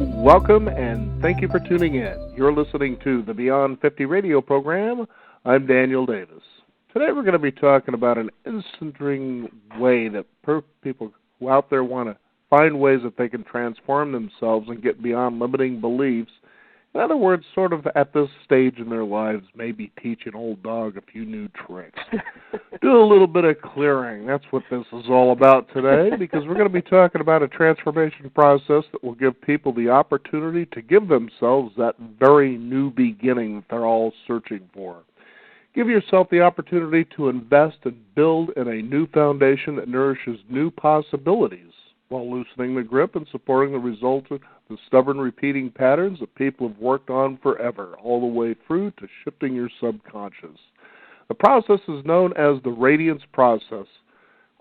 Welcome and thank you for tuning in. You're listening to the Beyond 50 radio program. I'm Daniel Davis. Today we're going to be talking about an interesting way that people who out there want to find ways that they can transform themselves and get beyond limiting beliefs. In other words, sort of at this stage in their lives, maybe teach an old dog a few new tricks. Do a little bit of clearing. That's what this is all about today, because we're going to be talking about a transformation process that will give people the opportunity to give themselves that very new beginning that they're all searching for. Give yourself the opportunity to invest and build in a new foundation that nourishes new possibilities while loosening the grip and supporting the results of the stubborn repeating patterns that people have worked on forever, all the way through to shifting your subconscious. The process is known as the Radiance Process.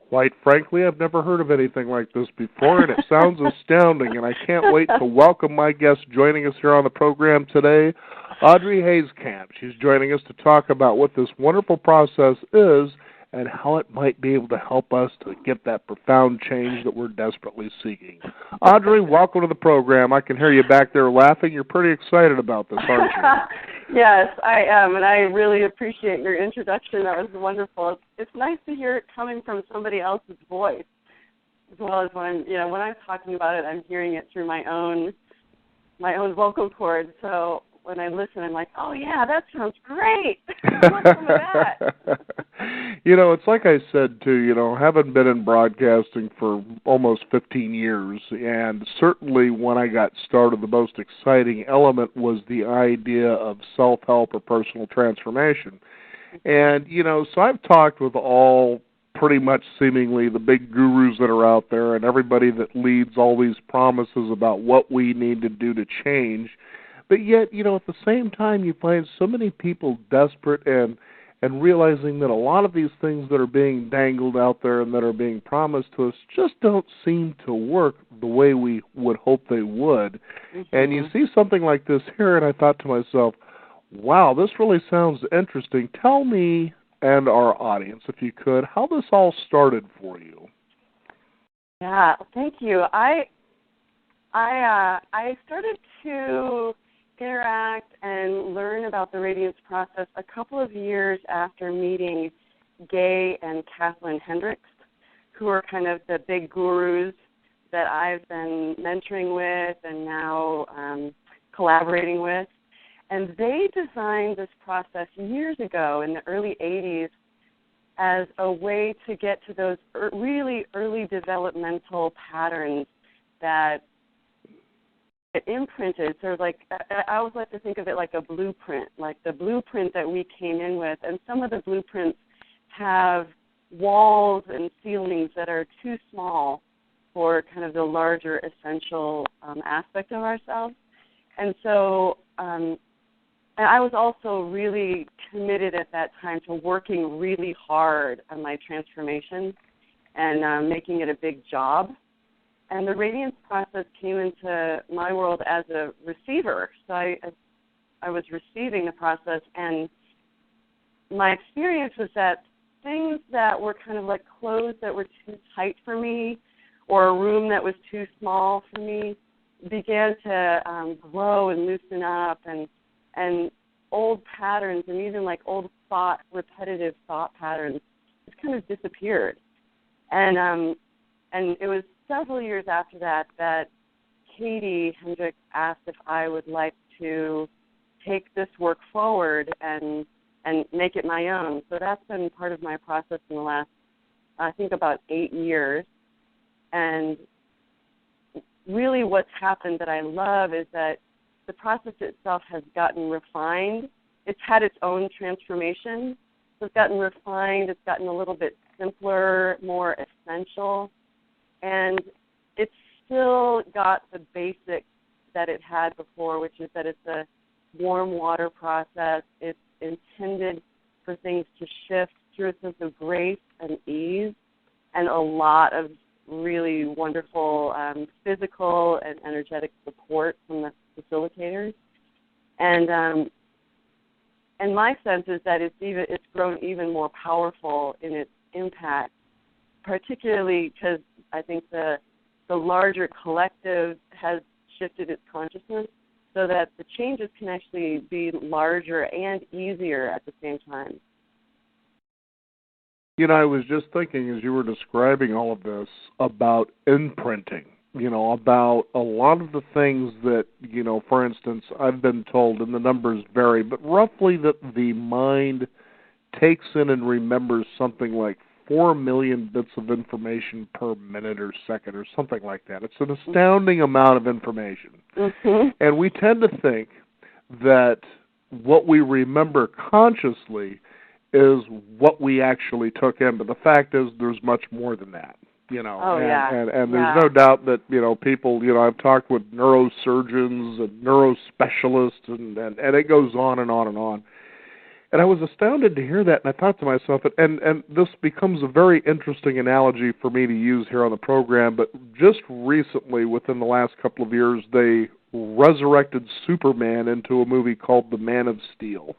Quite frankly, I've never heard of anything like this before, and it sounds astounding, and I can't wait to welcome my guest joining us here on the program today, Audrey Hayskamp. She's joining us to talk about what this wonderful process is and how it might be able to help us to get that profound change that we're desperately seeking. Audrey, welcome to the program. I can hear you back there laughing. You're pretty excited about this, aren't you? Yes, I am, and I really appreciate your introduction. That was wonderful. It's nice to hear it coming from somebody else's voice, as well as when I'm talking about it, I'm hearing it through my own vocal cords. So when I listen, I'm like, oh, yeah, that sounds great. I want some of that. It's like I said, too, having been in broadcasting for almost 15 years, and certainly when I got started, the most exciting element was the idea of self-help or personal transformation. And, so I've talked with all pretty much seemingly the big gurus that are out there and everybody that leads all these promises about what we need to do to change. But yet, at the same time, you find so many people desperate and realizing that a lot of these things that are being dangled out there and that are being promised to us just don't seem to work the way we would hope they would. Mm-hmm. And you see something like this here, and I thought to myself, wow, this really sounds interesting. Tell me and our audience, if you could, how this all started for you. Yeah, thank you. I started to interact and learn about the Radiance Process a couple of years after meeting Gay and Kathleen Hendricks, who are kind of the big gurus that I've been mentoring with and now collaborating with. And they designed this process years ago in the early 80s as a way to get to those really early developmental patterns that it imprinted, sort of like, I always like to think of it like a blueprint, like the blueprint that we came in with. And some of the blueprints have walls and ceilings that are too small for kind of the larger essential aspect of ourselves. And so and I was also really committed at that time to working really hard on my transformation and making it a big job. And the Radiance Process came into my world as a receiver. So I was receiving the process, and my experience was that things that were kind of like clothes that were too tight for me or a room that was too small for me began to grow and loosen up, and old patterns and even like old repetitive thought patterns just kind of disappeared. And it was several years after that Katie Hendricks asked if I would like to take this work forward and make it my own. So that's been part of my process in the last, I think, about 8 years. And really what's happened that I love is that the process itself has gotten refined. It's had its own transformation. So it's gotten refined. It's gotten a little bit simpler, more essential. And it's still got the basics that it had before, which is that it's a warm water process. It's intended for things to shift through a sense of grace and ease and a lot of really wonderful physical and energetic support from the facilitators. And my sense is that it's grown even more powerful in its impact, particularly because I think the larger collective has shifted its consciousness so that the changes can actually be larger and easier at the same time. You know, I was just thinking as you were describing all of this about imprinting, you know, about a lot of the things that, you know, for instance, I've been told, and the numbers vary, but roughly that the mind takes in and remembers something like 4 million bits of information per minute or second or something like that. It's an astounding amount of information. Mm-hmm. And we tend to think that what we remember consciously is what we actually took in, but the fact is there's much more than that, you know. Oh, and there's no doubt that, you know, people, you know, I've talked with neurosurgeons and neurospecialists, and it goes on and on and on. And I was astounded to hear that, and I thought to myself, and this becomes a very interesting analogy for me to use here on the program, but just recently, within the last couple of years, they resurrected Superman into a movie called The Man of Steel.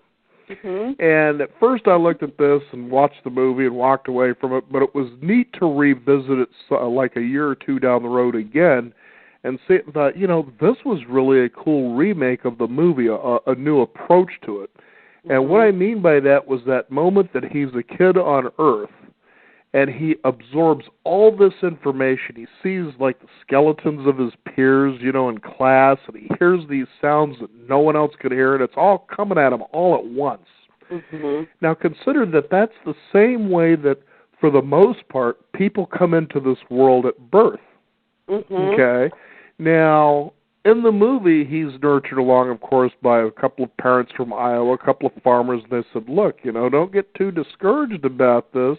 Mm-hmm. And at first I looked at this and watched the movie and walked away from it, but it was neat to revisit it like a year or two down the road again and see it and thought, you know, this was really a cool remake of the movie, a new approach to it. And what I mean by that was that moment that he's a kid on Earth and he absorbs all this information. He sees like the skeletons of his peers, you know, in class, and he hears these sounds that no one else could hear, and it's all coming at him all at once. Mm-hmm. Now consider that that's the same way that, for the most part, people come into this world at birth. Mm-hmm. Okay? Now, in the movie, he's nurtured along, of course, by a couple of parents from Iowa, a couple of farmers, and they said, look, you know, don't get too discouraged about this.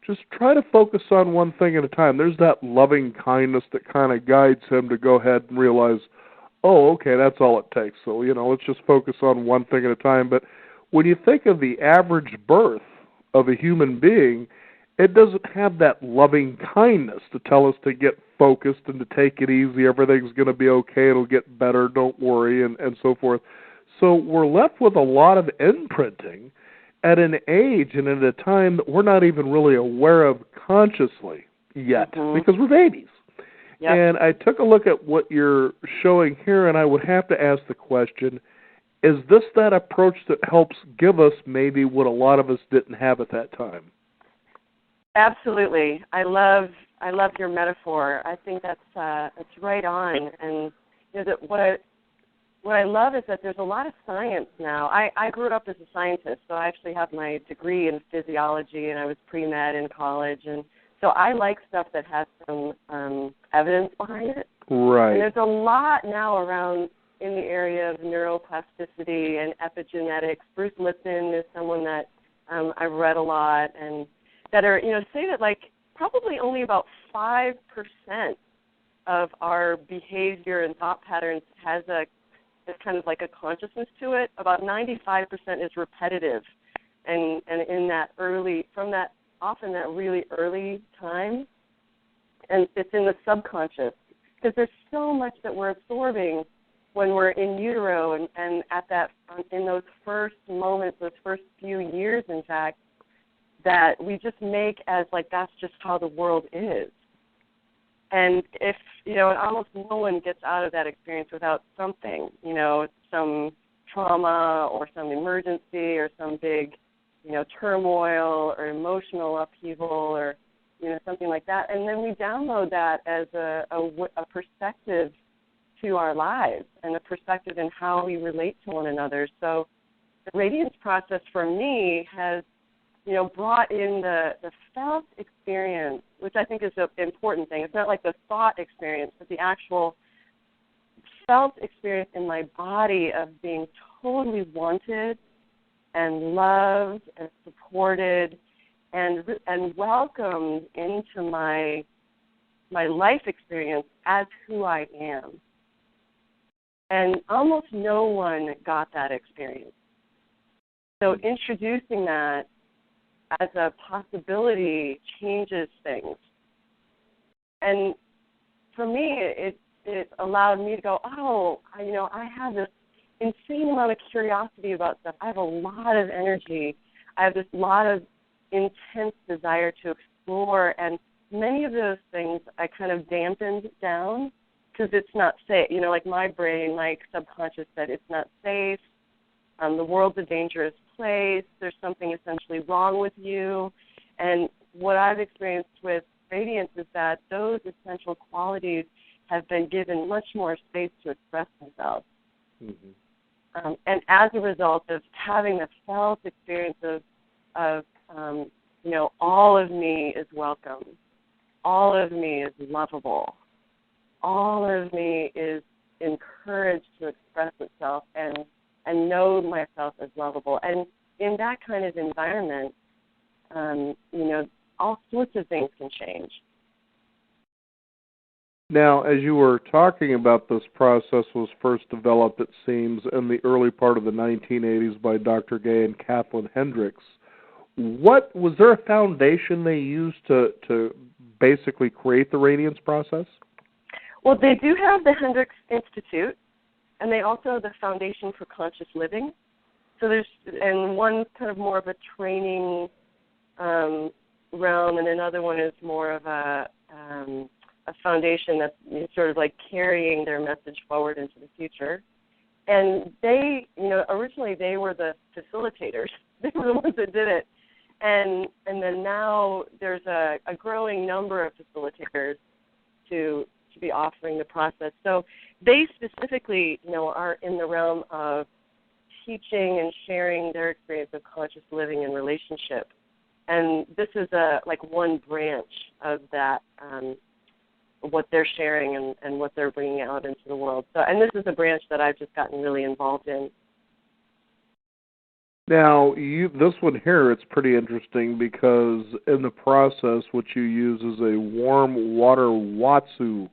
Just try to focus on one thing at a time. There's that loving kindness that kind of guides him to go ahead and realize, oh, okay, that's all it takes. So, you know, let's just focus on one thing at a time. But when you think of the average birth of a human being, it doesn't have that loving kindness to tell us to get focused and to take it easy. Everything's going to be okay. It'll get better. Don't worry, and so forth. So we're left with a lot of imprinting at an age and at a time that we're not even really aware of consciously yet, because we're babies. Yep. And I took a look at what you're showing here, and I would have to ask the question, is this that approach that helps give us maybe what a lot of us didn't have at that time? Absolutely. I love your metaphor. I think that's right on. And you know, what I love is that there's a lot of science now. I grew up as a scientist, so I actually have my degree in physiology, and I was pre-med in college, and so I like stuff that has some evidence behind it. Right. And there's a lot now around in the area of neuroplasticity and epigenetics. Bruce Lipton is someone that I've read a lot, and that are, you know, say that like probably only about 5% of our behavior and thought patterns has kind of like a consciousness to it. About 95% is repetitive, and in that early, from that often that really early time, and it's in the subconscious, because there's so much that we're absorbing when we're in utero, and at that, in those first moments, those first few years, in fact, that we just make as like that's just how the world is. And if, you know, and almost no one gets out of that experience without something, you know, some trauma or some emergency or some big, you know, turmoil or emotional upheaval or, you know, something like that. And then we download that as a perspective to our lives and a perspective in how we relate to one another. So the Radiance Process for me has, you know, brought in the felt experience, which I think is an important thing. It's not like the thought experience, but the actual felt experience in my body of being totally wanted and loved and supported and welcomed into my life experience as who I am. And almost no one got that experience. So introducing that as a possibility changes things. And for me, it allowed me to go, I have this insane amount of curiosity about stuff. I have a lot of energy. I have this lot of intense desire to explore, and many of those things I kind of dampened down because it's not safe. You know, like my brain, my subconscious said it's not safe. The world's a dangerous place. There's something essentially wrong with you. And what I've experienced with Radiance is that those essential qualities have been given much more space to express themselves. Mm-hmm. And as a result of having the felt experience of you know, all of me is welcome. All of me is lovable. All of me is encouraged to express itself and know myself as lovable. And in that kind of environment, you know, all sorts of things can change. Now, as you were talking about, this process was first developed, it seems, in the early part of the 1980s by Dr. Gay and Kathleen Hendricks. What was there a foundation they used to basically create the Radiance process? Well, they do have the Hendricks Institute, and they also have the Foundation for Conscious Living. So there's, and one kind of more of a training realm, and another one is more of a foundation that's sort of like carrying their message forward into the future. And they, you know, originally they were the facilitators. They were the ones that did it. And then now there's a growing number of facilitators to be offering the process. So they specifically, you know, are in the realm of teaching and sharing their experience of conscious living and relationship. And this is like one branch of that, what they're sharing and what they're bringing out into the world. So, and this is a branch that I've just gotten really involved in. Now, this one here, it's pretty interesting because in the process, what you use is a warm water Watsu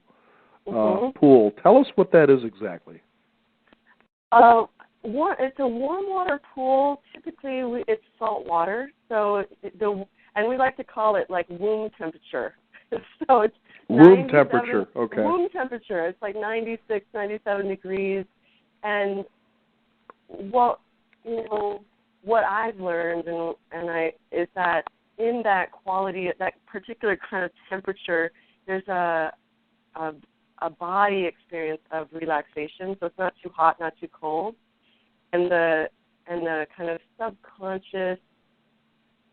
pool. Tell us what that is exactly. It's a warm water pool. Typically, it's salt water. So and we like to call it like womb temperature. So it's womb temperature. Okay. Womb temperature. It's like 96, 97 degrees. And what I've learned is that in that quality, that particular kind of temperature, there's a body experience of relaxation. So it's not too hot, not too cold, and the kind of subconscious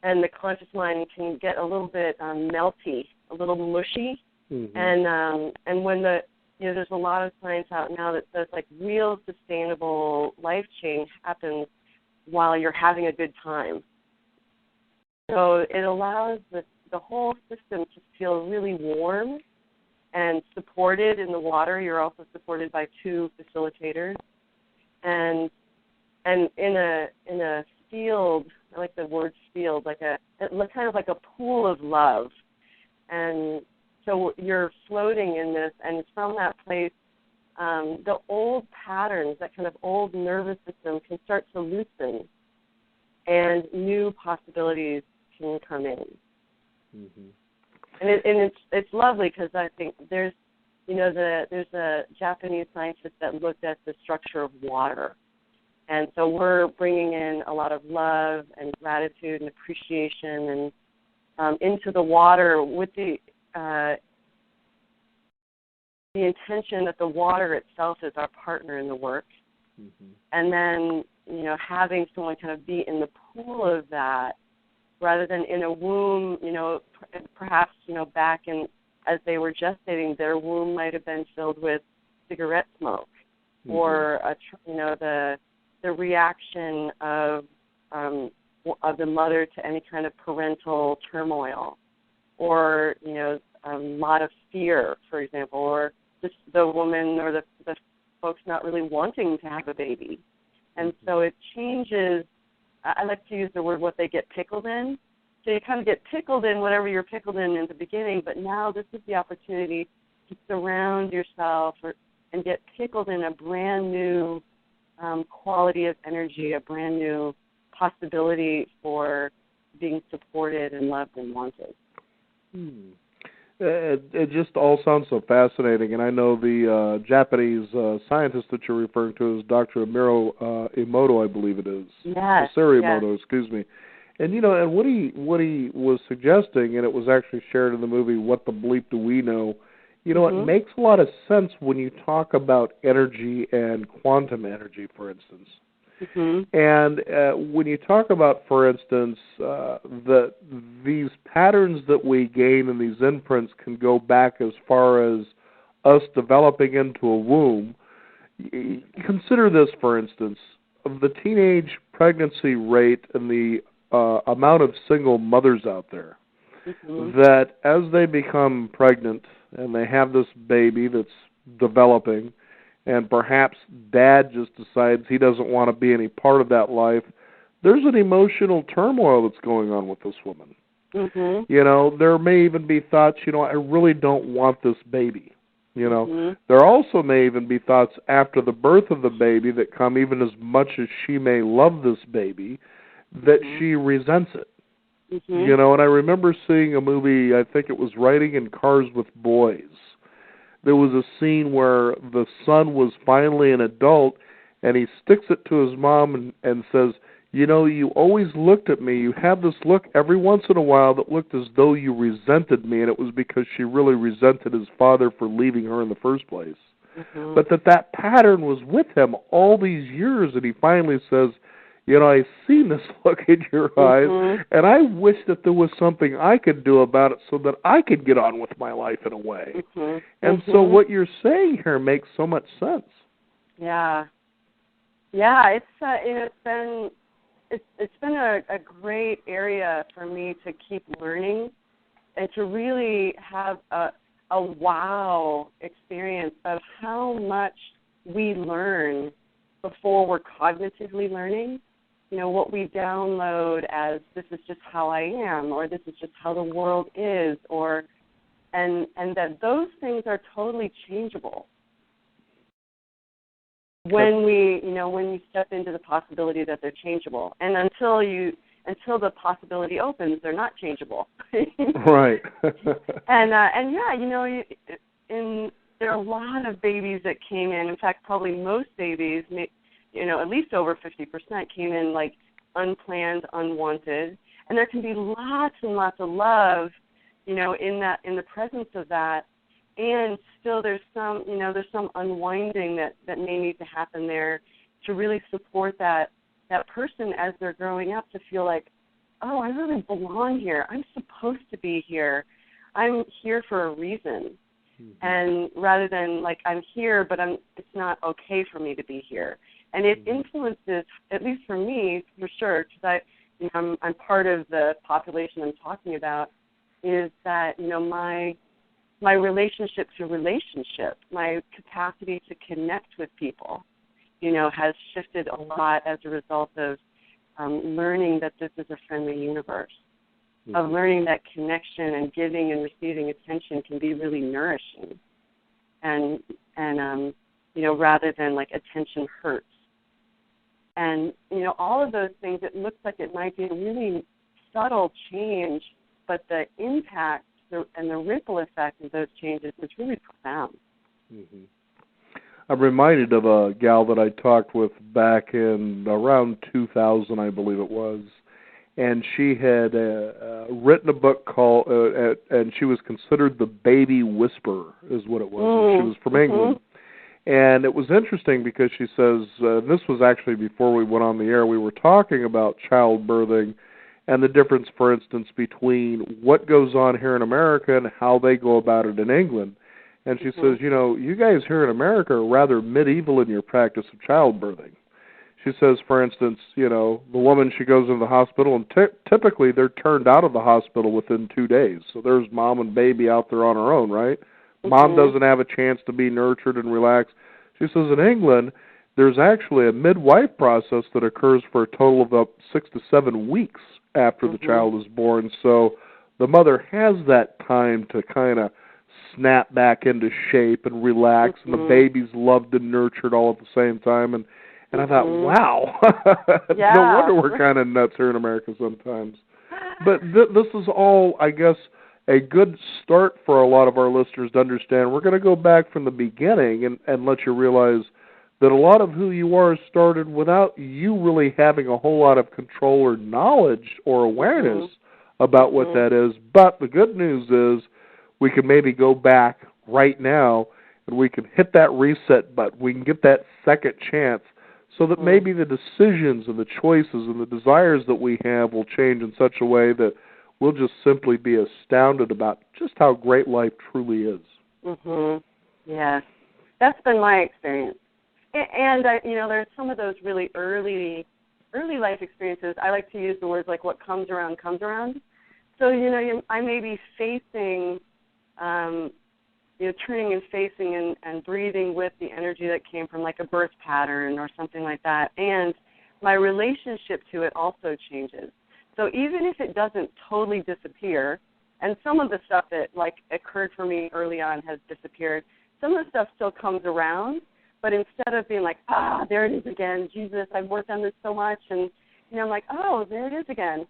and the conscious mind can get a little bit melty, a little mushy, mm-hmm. And when there's a lot of science out now that says like real sustainable life change happens while you're having a good time. So it allows the whole system to feel really warm and supported in the water. You're also supported by two facilitators, and in a field, I like the word field, kind of like a pool of love. And so you're floating in this, and from that place, the old patterns, that kind of old nervous system can start to loosen, and new possibilities can come in. Mm-hmm. And it's lovely because I think there's a Japanese scientist that looked at the structure of water, and so we're bringing in a lot of love and gratitude and appreciation and into the water with the intention that the water itself is our partner in the work, mm-hmm. and then having someone kind of be in the pool of that rather than in a womb. Perhaps back in as they were gestating, their womb might have been filled with cigarette smoke, mm-hmm. or the reaction of the mother to any kind of parental turmoil, or a lot of fear, for example, or just the woman or the folks not really wanting to have a baby. And so it changes. I like to use the word what they get pickled in. So you kind of get pickled in whatever you're pickled in the beginning, but now this is the opportunity to surround yourself and get pickled in a brand new quality of energy, a brand new possibility for being supported and loved and wanted. It just all sounds so fascinating, and I know the Japanese scientist that you're referring to is Dr. Amiro Emoto, I believe it is. Yes. Emoto, excuse me. And and what he was suggesting, and it was actually shared in the movie What the Bleep Do We Know, You know, it makes a lot of sense when you talk about energy and quantum energy, for instance. And when you talk about, for instance, these patterns that we gain and these imprints can go back as far as us developing into a womb. Consider this, for instance, of the teenage pregnancy rate and the amount of single mothers out there, that as they become pregnant and they have this baby that's developing, and perhaps dad just decides he doesn't want to be any part of that life, there's an emotional turmoil that's going on with this woman. You know, there may even be thoughts, you know, I really don't want this baby. You know, there also may even be thoughts after the birth of the baby that come, even as much as she may love this baby, that she resents it. You know, and I remember seeing a movie, I think it was Riding in Cars with Boys. There was a scene where the son was finally an adult, and he sticks it to his mom and says, you know, you always looked at me. You have this look every once in a while that looked as though you resented me, and it was because she really resented his father for leaving her in the first place. But that pattern was with him all these years, and he finally says, you know, I've seen this look in your eyes, and I wish that there was something I could do about it so that I could get on with my life in a way. And so what you're saying here makes so much sense. Yeah. Yeah, it's been a great area for me to keep learning and to really have a wow experience of how much we learn before we're cognitively learning. You know, what we download as this is just how I am, or this is just how the world is, and that those things are totally changeable. When you step into the possibility that they're changeable, and until the possibility opens, they're not changeable. Right. and yeah, you know, there are a lot of babies that came in. In fact, probably most babies, you know, at least over 50% came in like unplanned, unwanted, and there can be lots and lots of love, you know, in the presence of that. And still there's some unwinding that may need to happen there to really support that person as they're growing up to feel like, oh, I really belong here. I'm supposed to be here. I'm here for a reason. And rather than like I'm here, but it's not okay for me to be here. And it influences, at least for me, for sure, because I'm part of the population I'm talking about, is that, you know, my relationship to relationship, my capacity to connect with people, you know, has shifted a lot as a result of learning that this is a friendly universe, of learning that connection and giving and receiving attention can be really nourishing, and you know, rather than like attention hurts. And, you know, all of those things, it looks like it might be a really subtle change, but the impact and the ripple effect of those changes is really profound. I'm reminded of a gal that I talked with back in around 2000, I believe it was, and she had written a book called, and she was considered the baby whisperer, is what it was. She was from England. And it was interesting because she says, this was actually before we went on the air, we were talking about childbirthing and the difference, for instance, between what goes on here in America and how they go about it in England. And she says, you know, you guys here in America are rather medieval in your practice of childbirthing. She says, for instance, you know, the woman, she goes into the hospital, and typically they're turned out of the hospital within 2 days. So there's mom and baby out there on her own, right? Mom doesn't have a chance to be nurtured and relaxed. She says in England, there's actually a midwife process that occurs for a total of about 6 to 7 weeks after the child is born. So the mother has that time to kind of snap back into shape and relax, and the baby's loved and nurtured all at the same time. And I thought, wow, no wonder we're kind of nuts here in America sometimes. But this is all, I guess, a good start for a lot of our listeners to understand. We're going to go back from the beginning and let you realize that a lot of who you are started without you really having a whole lot of control or knowledge or awareness about what that is. But the good news is we can maybe go back right now, and we can hit that reset button. We can get that second chance so that maybe the decisions and the choices and the desires that we have will change in such a way that we'll just simply be astounded about just how great life truly is. Yes. That's been my experience. And there's some of those really early life experiences. I like to use the words like what comes around comes around. So, I may be facing, turning and facing and breathing with the energy that came from like a birth pattern or something like that. And my relationship to it also changes. So even if it doesn't totally disappear, and some of the stuff that like occurred for me early on has disappeared, some of the stuff still comes around, but instead of being like, there it is again, Jesus, I've worked on this so much, and, I'm like, oh, there it is again.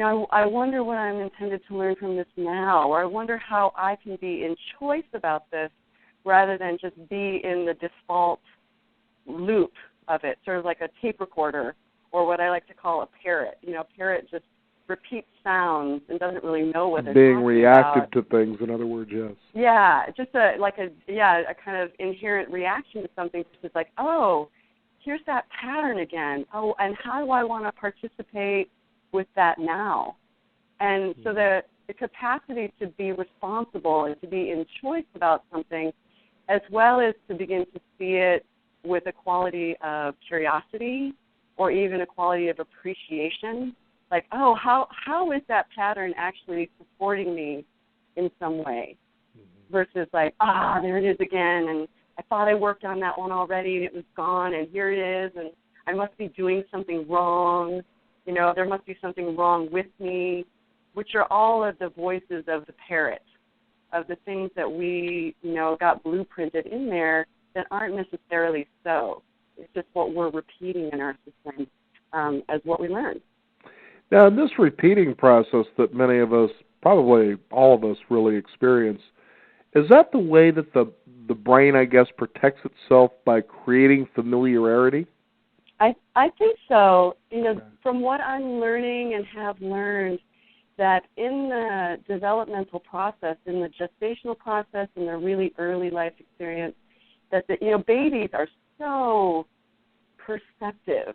I wonder what I'm intended to learn from this now, or I wonder how I can be in choice about this rather than just be in the default loop of it, sort of like a tape recorder or what I like to call a parrot. A parrot just repeats sounds and doesn't really know what they're being talking reactive about. to things, in other words, yes. Yeah, just a kind of inherent reaction to something. Just like, oh, here's that pattern again. Oh, and how do I want to participate with that now? And so the capacity to be responsible and to be in choice about something, as well as to begin to see it with a quality of curiosity or even a quality of appreciation. Like, oh, how is that pattern actually supporting me in some way? Versus like, there it is again, and I thought I worked on that one already, and it was gone, and here it is, and I must be doing something wrong. There must be something wrong with me, which are all of the voices of the parrot, of the things that we, got blueprinted in there that aren't necessarily so. It's just what we're repeating in our system as what we learn. Now, in this repeating process that many of us, probably all of us, really experience, is that the way that the brain, I guess, protects itself by creating familiarity? I think so. From what I'm learning and have learned, that in the developmental process, in the gestational process, in the really early life experience, that babies are so perceptive,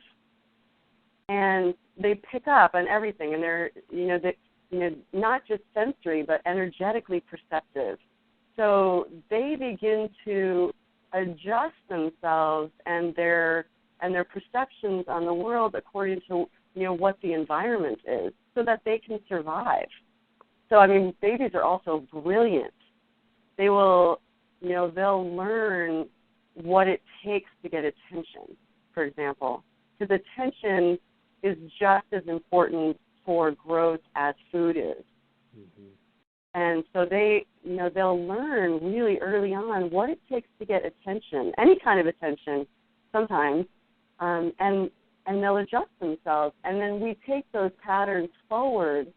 and they pick up on everything, and they're not just sensory but energetically perceptive. So they begin to adjust themselves and their perceptions on the world according to what the environment is, so that they can survive. So babies are also brilliant. They will, they'll learn what it takes to get attention, for example, because attention is just as important for growth as food is. And so they'll learn really early on what it takes to get attention, any kind of attention sometimes, and they'll adjust themselves. And then we take those patterns forward,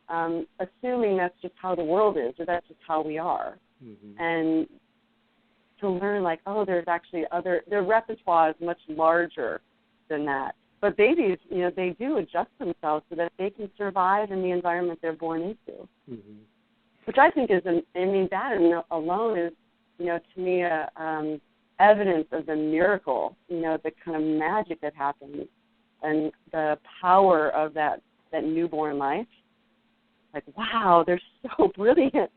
assuming that's just how the world is, or that's just how we are. And to learn like, there's actually their repertoire is much larger than that. But babies, they do adjust themselves so that they can survive in the environment they're born into. Which I think is, that alone is, to me, evidence of the miracle, the kind of magic that happens and the power of that newborn life. Like, wow, they're so brilliant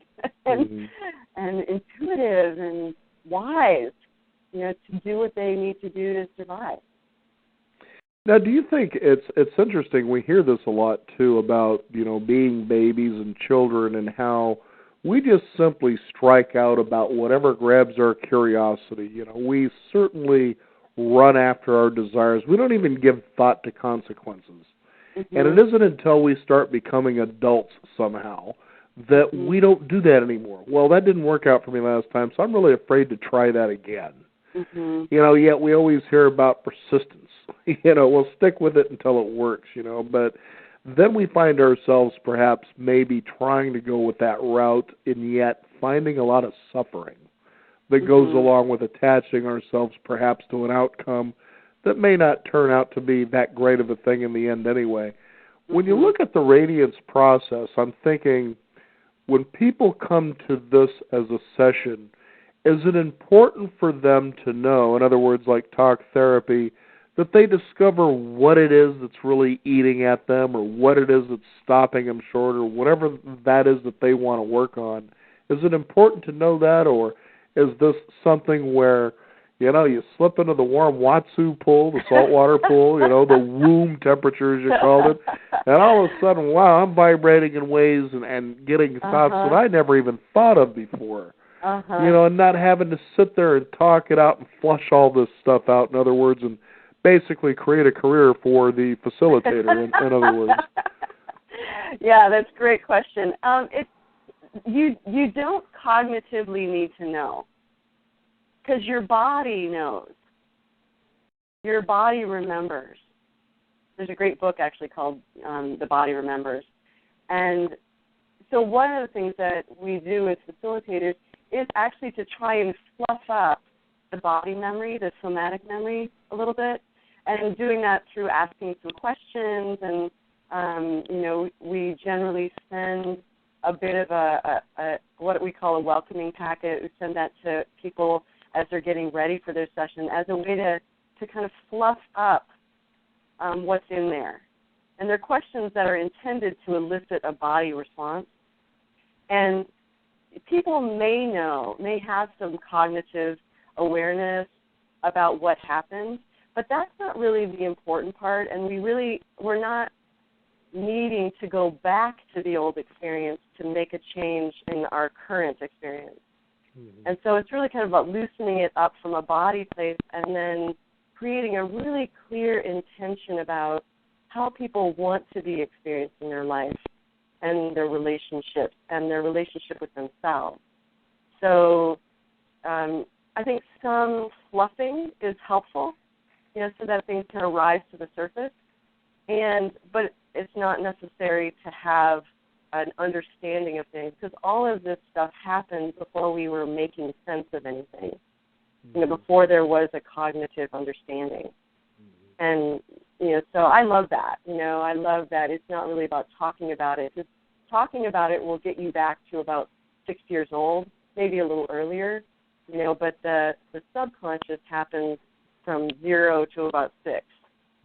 and intuitive and wise, to do what they need to do to survive. Now, do you think it's interesting? We hear this a lot too about being babies and children, and how we just simply strike out about whatever grabs our curiosity. We certainly run after our desires. We don't even give thought to consequences. And it isn't until we start becoming adults somehow that we don't do that anymore. Well, that didn't work out for me last time, so I'm really afraid to try that again. Yet we always hear about persistence. We'll stick with it until it works, but then we find ourselves perhaps maybe trying to go with that route, and yet finding a lot of suffering that goes along with attaching ourselves perhaps to an outcome that may not turn out to be that great of a thing in the end anyway. When you look at the Radiance process, I'm thinking, when people come to this as a session, is it important for them to know, in other words, like talk therapy, that they discover what it is that's really eating at them or what it is that's stopping them short or whatever that is that they want to work on? Is it important to know that, or is this something where, you slip into the warm Watsu pool, the saltwater pool, the womb temperature, as you called it, and all of a sudden, wow, I'm vibrating in ways and getting thoughts that I never even thought of before. And not having to sit there and talk it out and flush all this stuff out, in other words, and basically create a career for the facilitator, in other words. Yeah, that's a great question. You don't cognitively need to know, because your body knows. Your body remembers. There's a great book actually called The Body Remembers. And so one of the things that we do as facilitators is actually to try and fluff up the body memory, the somatic memory a little bit, and doing that through asking some questions. And, we generally send a bit of a what we call a welcoming packet. We send that to people as they're getting ready for their session as a way to kind of fluff up what's in there. And they're questions that are intended to elicit a body response. And people may have some cognitive awareness about what happened, but that's not really the important part, and we're not needing to go back to the old experience to make a change in our current experience. Mm-hmm. And so it's really kind of about loosening it up from a body place and then creating a really clear intention about how people want to be experiencing their life and their relationships and their relationship with themselves. So I think some fluffing is helpful, so that things kind of rise to the surface. But it's not necessary to have an understanding of things, because all of this stuff happened before we were making sense of anything, before there was a cognitive understanding. And, so I love that. I love that it's not really about talking about it. Just talking about it will get you back to about 6 years old, maybe a little earlier, but the subconscious happens from 0 to about 6.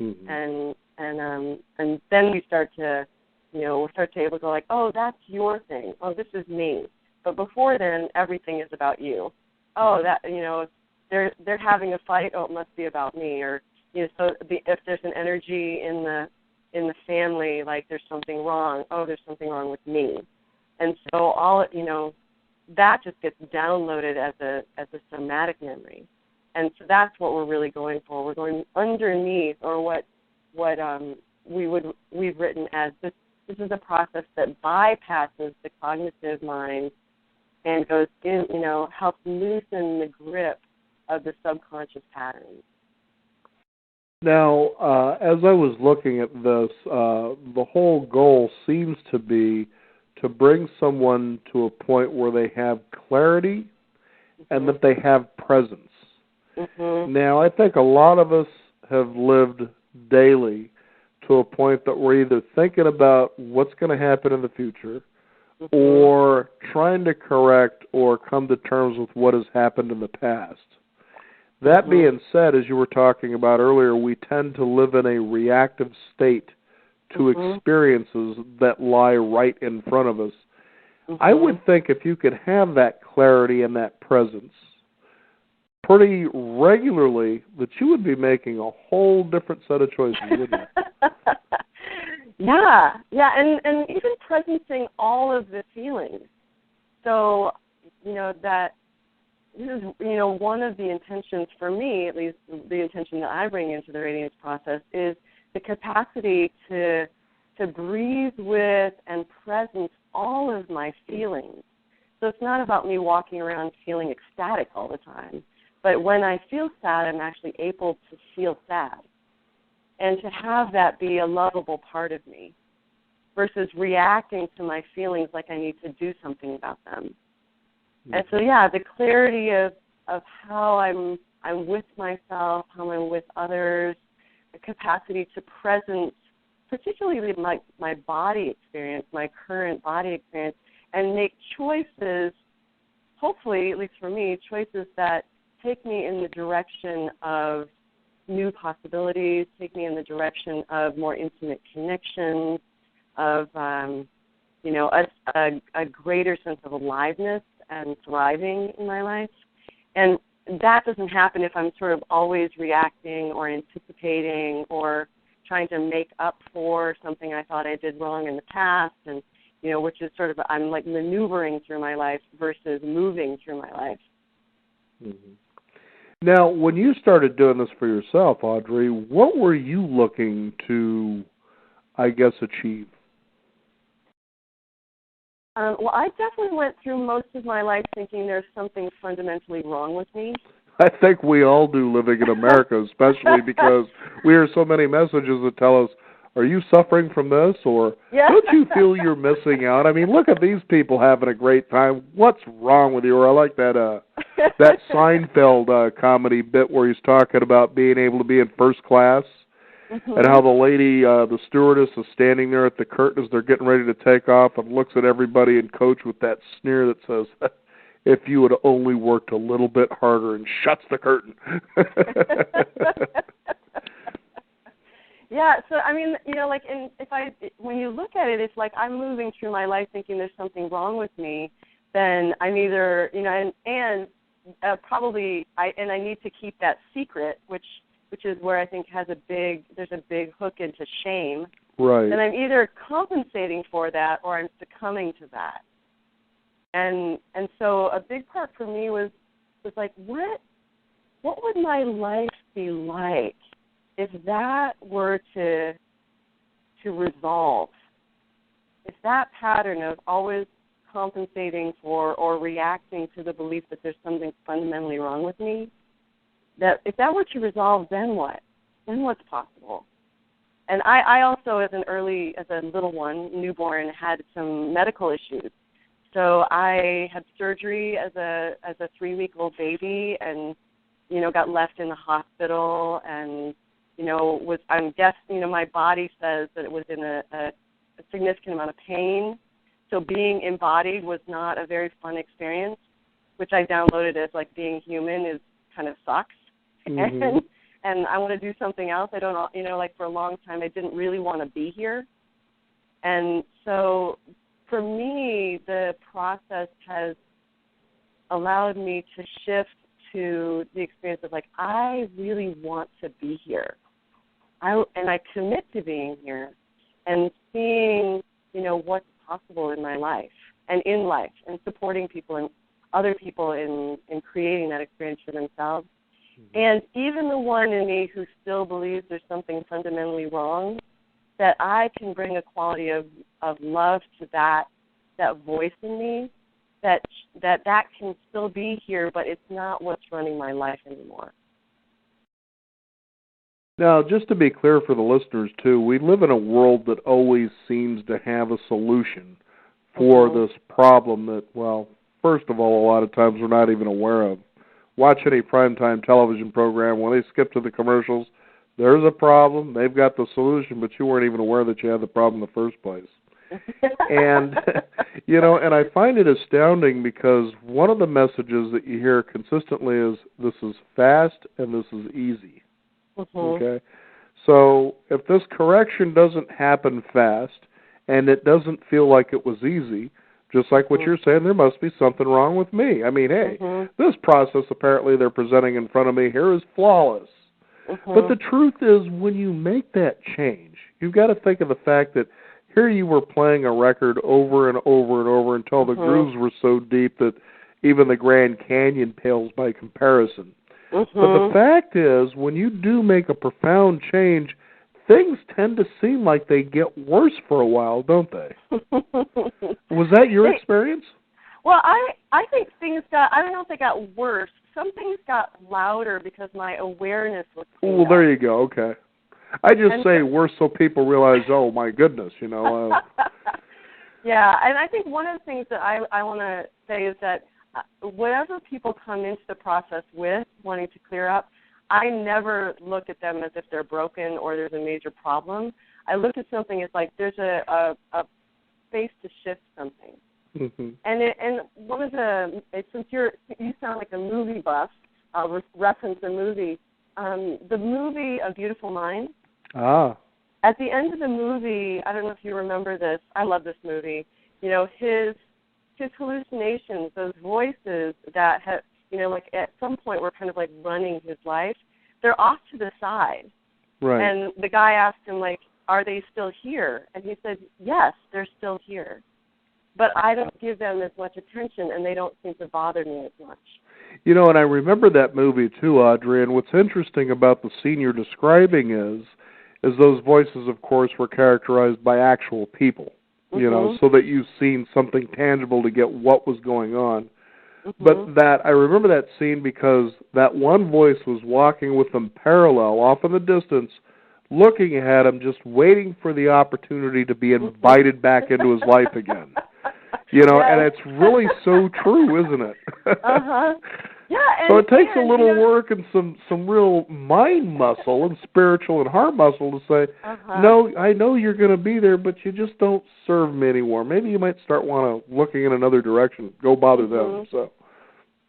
Mm-hmm. And then we start to, we'll start to able to go like, oh, that's your thing. Oh, this is me. But before then, everything is about you. Oh, that, they're having a fight. Oh, it must be about me. Or, so if there's an energy in the family, like there's something wrong. Oh, there's something wrong with me. And so all, that just gets downloaded as a somatic memory. And so that's what we're really going for. We're going underneath, or what we've written as this is a process that bypasses the cognitive mind and goes in, helps loosen the grip of the subconscious patterns. Now, as I was looking at this, the whole goal seems to be to bring someone to a point where they have clarity and that they have presence. Mm-hmm. Now, I think a lot of us have lived daily to a point that we're either thinking about what's going to happen in the future or trying to correct or come to terms with what has happened in the past. That being said, as you were talking about earlier, we tend to live in a reactive state to experiences that lie right in front of us. I would think if you could have that clarity and that presence pretty regularly, that you would be making a whole different set of choices, wouldn't you? Yeah, and even presencing all of the feelings. So, that this is, one of the intentions for me, at least the intention that I bring into the Radiance Process, is the capacity to breathe with and presence all of my feelings. So it's not about me walking around feeling ecstatic all the time, but when I feel sad, I'm actually able to feel sad and to have that be a lovable part of me versus reacting to my feelings like I need to do something about them. And so, the clarity of how I'm with myself, how I'm with others, the capacity to presence, particularly my body experience, my current body experience, and make choices, hopefully, at least for me, choices that take me in the direction of new possibilities, take me in the direction of more intimate connections, of a greater sense of aliveness and thriving in my life. And that doesn't happen if I'm sort of always reacting or anticipating or trying to make up for something I thought I did wrong in the past, and which is sort of, I'm like maneuvering through my life versus moving through my life. Mm-hmm. Now, when you started doing this for yourself, Audrey, what were you looking to, I guess, achieve? Well, I definitely went through most of my life thinking there's something fundamentally wrong with me. I think we all do living in America, especially because we hear so many messages that tell us, are you suffering from this? Or don't you feel you're missing out? I mean, look at these people having a great time. What's wrong with you? Or I like that that Seinfeld comedy bit where he's talking about being able to be in first class. Mm-hmm. And how the lady, the stewardess, is standing there at the curtain as they're getting ready to take off and looks at everybody and Coach with that sneer that says, if you had only worked a little bit harder, and shuts the curtain. Yeah, so I mean, when you look at it, it's like I'm moving through my life thinking there's something wrong with me, then I'm either, probably, I need to keep that secret, which is where I think there's a big hook into shame. Right. And I'm either compensating for that or I'm succumbing to that. And so a big part for me was like, what would my life be like if that were to resolve? If that pattern of always compensating for or reacting to the belief that there's something fundamentally wrong with me, that if that were to resolve, then what? Then what's possible? And I also, as a little one, newborn, had some medical issues. So I had surgery as a 3-week-old baby, and got left in the hospital, and I'm guess my body says that it was in a significant amount of pain. So being embodied was not a very fun experience, which I downloaded as like being human is kind of sucks. Mm-hmm. And I want to do something else. I don't, for a long time I didn't really want to be here. And so for me, the process has allowed me to shift to the experience of like, I really want to be here. And I commit to being here and seeing, what's possible in my life and in life, and supporting people and other people in creating that experience for themselves. Mm-hmm. And even the one in me who still believes there's something fundamentally wrong, that I can bring a quality of love to that voice in me, that can still be here, but it's not what's running my life anymore. Now, just to be clear for the listeners, too, we live in a world that always seems to have a solution for this problem that, well, first of all, a lot of times we're not even aware of. Watch any primetime television program, when they skip to the commercials, there's a problem, they've got the solution, but you weren't even aware that you had the problem in the first place. And, and I find it astounding because one of the messages that you hear consistently is, this is fast and this is easy. Mm-hmm. Okay? So if this correction doesn't happen fast and it doesn't feel like it was easy, just like what you're saying, there must be something wrong with me. I mean, hey, this process apparently they're presenting in front of me here is flawless. But the truth is, when you make that change, you've got to think of the fact that here you were playing a record over and over and over until the grooves were so deep that even the Grand Canyon pales by comparison. But the fact is, when you do make a profound change, things tend to seem like they get worse for a while, don't they? Was that your experience? Well, I think I don't know if they got worse. Some things got louder because my awareness was well, up. There you go, okay. I just say worse so people realize, oh, my goodness, Yeah, and I think one of the things that I want to say is that whatever people come into the process with, wanting to clear up, I never look at them as if they're broken or there's a major problem. I look at something as like there's a space to shift something. Mm-hmm. And one of the, since you sound like a movie buff, I'll reference a movie. The movie A Beautiful Mind. Ah. At the end of the movie, I don't know if you remember this. I love this movie. You know, his hallucinations, those voices that have, you know, like at some point were kind of like running his life. They're off to the side. Right. And the guy asked him, like, are they still here? And he said, yes, they're still here. But I don't give them as much attention, and they don't seem to bother me as much. You know, and I remember that movie too, Audrey, and what's interesting about the scene you're describing is those voices, of course, were characterized by actual people, you know, so that you've seen something tangible to get what was going on. But that, I remember that scene because that one voice was walking with them parallel, off in the distance, looking at him, just waiting for the opportunity to be invited back into his life again. You know, and it's really so true, isn't it? Yeah. And, so it takes a little work and some real mind muscle and spiritual and heart muscle to say, no, I know you're going to be there, but you just don't serve me anymore. Maybe you might start looking in another direction. Go bother them. So.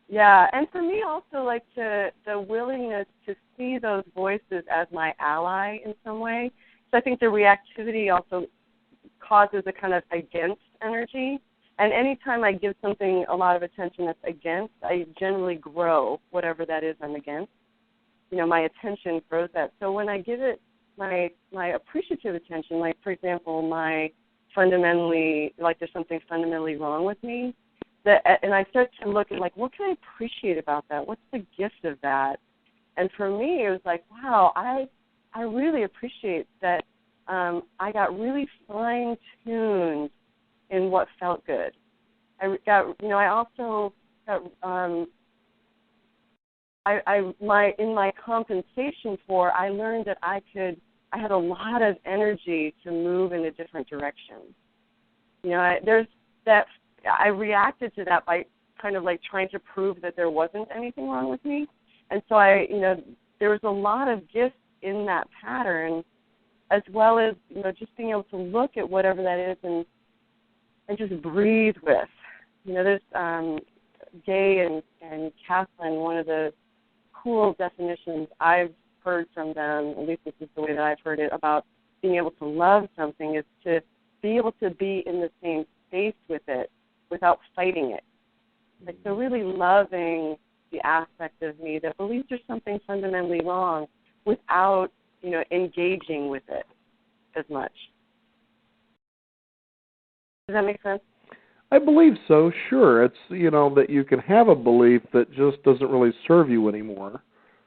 Yeah, and for me also, like the willingness to see those voices as my ally in some way. So I think the reactivity also causes a kind of against energy. And anytime I give something a lot of attention that's against, I generally grow whatever that is I'm against. You know, my attention grows that. So when I give it my appreciative attention, like, for example, my fundamentally, like there's something fundamentally wrong with me, and I start to look at, like, what can I appreciate about that? What's the gift of that? And for me, it was like, wow, I really appreciate that I got really fine-tuned in what felt good. I also got, in my compensation for, I learned that I had a lot of energy to move in a different direction. You know, I reacted to that by kind of like trying to prove that there wasn't anything wrong with me. And so there was a lot of gifts in that pattern, as well as, you know, just being able to look at whatever that is and just breathe with. You know, there's Gay and Kathleen, one of the cool definitions I've heard from them, at least this is the way that I've heard it, about being able to love something, is to be able to be in the same space with it without fighting it. Like, so really loving the aspect of me that believes there's something fundamentally wrong without, you know, engaging with it as much. Does that make sense? I believe so, sure. It's, you know, that you can have a belief that just doesn't really serve you anymore.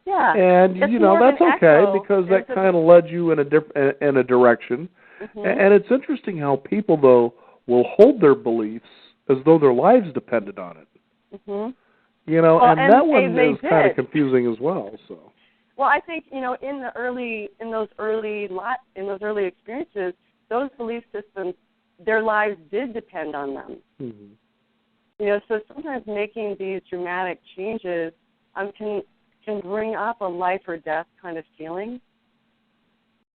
Yeah. And, you know, that's okay because that kind of led you in a direction. And it's interesting how people, though, will hold their beliefs as though their lives depended on it. You know, and that one is kind of confusing as well. So. Well, I think, you know, in those early experiences, those belief systems, their lives did depend on them. You know, so sometimes making these dramatic changes can bring up a life or death kind of feeling.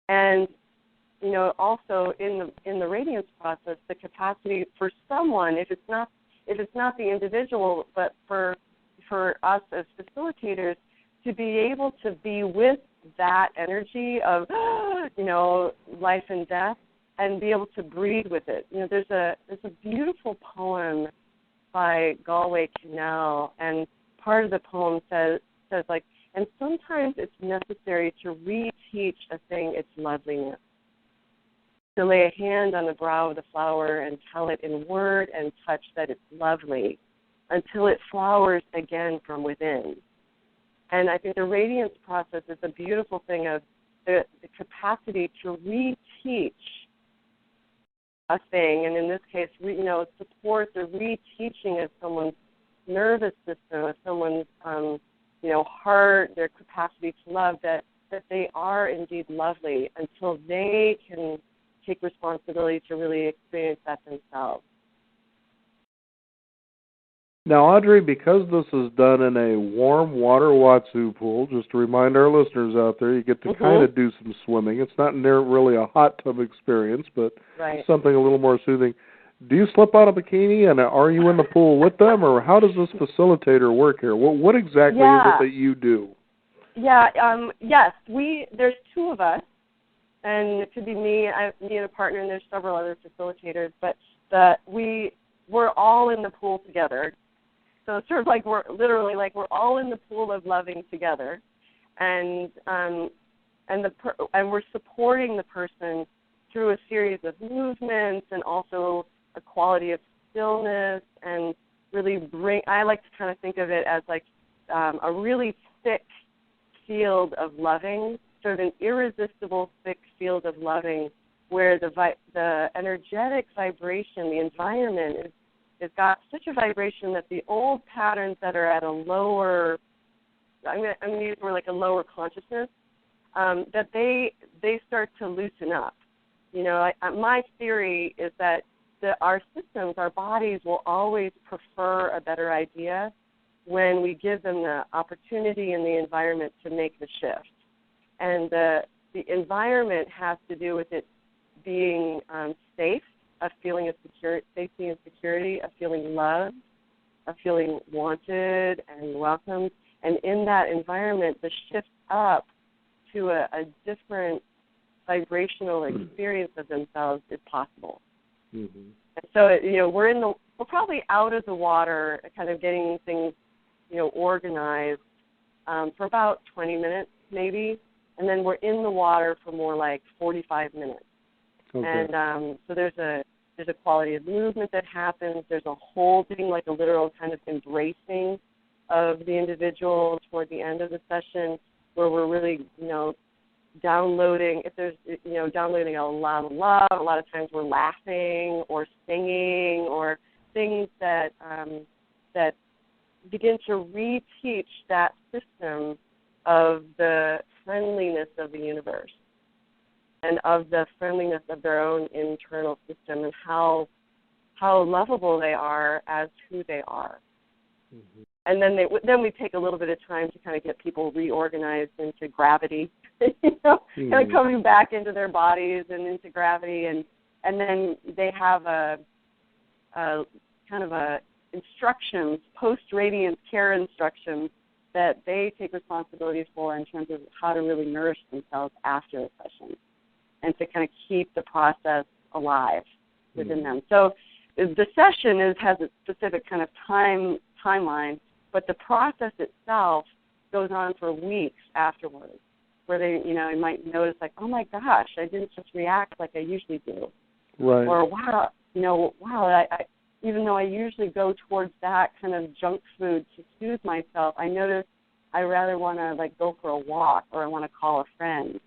And, you know, also in the radiance process, the capacity for someone, if it's not the individual, but for us as facilitators, to be able to be with that energy of, you know, life and death, and be able to breathe with it. You know, there's a beautiful poem by Galway Canal, and part of the poem says like, and sometimes it's necessary to reteach a thing its loveliness, to lay a hand on the brow of the flower and tell it in word and touch that it's lovely, until it flowers again from within. And I think the radiance process is a beautiful thing of the capacity to reteach a thing, and in this case, you know, support the reteaching of someone's nervous system, of someone's, you know, heart, their capacity to love, that they are indeed lovely until they can take responsibility to really experience that themselves. Now, Audrey, because this is done in a warm water Watsu pool, just to remind our listeners out there, you get to kind of do some swimming. It's not really a hot tub experience, but something a little more soothing. do you slip out a bikini, and are you in the pool with them, or how does this facilitator work here? What exactly is it that you do? Yeah, yes, there's two of us, and it could be me and a partner, and there's several other facilitators, but we're all in the pool together. So it's sort of like we're all in the pool of loving together, and we're supporting the person through a series of movements and also a quality of stillness, and really I like to kind of think of it as like a really thick field of loving, sort of an irresistible thick field of loving, where the energetic vibration, the environment it's got such a vibration that the old patterns that are at a lower, I'm going to use more like a lower consciousness, that they start to loosen up. You know, my theory is that our systems, our bodies will always prefer a better idea when we give them the opportunity and the environment to make the shift. And the environment has to do with it being safe, a feeling of safety and security, a feeling loved, a feeling wanted and welcomed. And in that environment, the shift up to a different vibrational experience of themselves is possible. Mm-hmm. And so, we're probably out of the water, kind of getting things, organized for about 20 minutes maybe, and then we're in the water for more like 45 minutes. Okay. And so there's a quality of movement that happens. There's a holding, like a literal kind of embracing of the individual toward the end of the session, where we're really, downloading. If there's, downloading a lot of love, a lot of times we're laughing or singing or things that that begin to reteach that system of the friendliness of the universe and of the friendliness of their own internal system and how lovable they are as who they are. Mm-hmm. And then we take a little bit of time to kind of get people reorganized into gravity, mm-hmm. kind of coming back into their bodies and into gravity, and then they have a kind of a instructions, post-radiance care instructions that they take responsibility for in terms of how to really nourish themselves after a session and to kind of keep the process alive within them. So the session has a specific kind of timeline, but the process itself goes on for weeks afterwards, where they, you might notice like, oh my gosh, I didn't just react like I usually do. Right. Or wow, I even though I usually go towards that kind of junk food to soothe myself, I notice I rather want to like go for a walk, or I want to call a friend,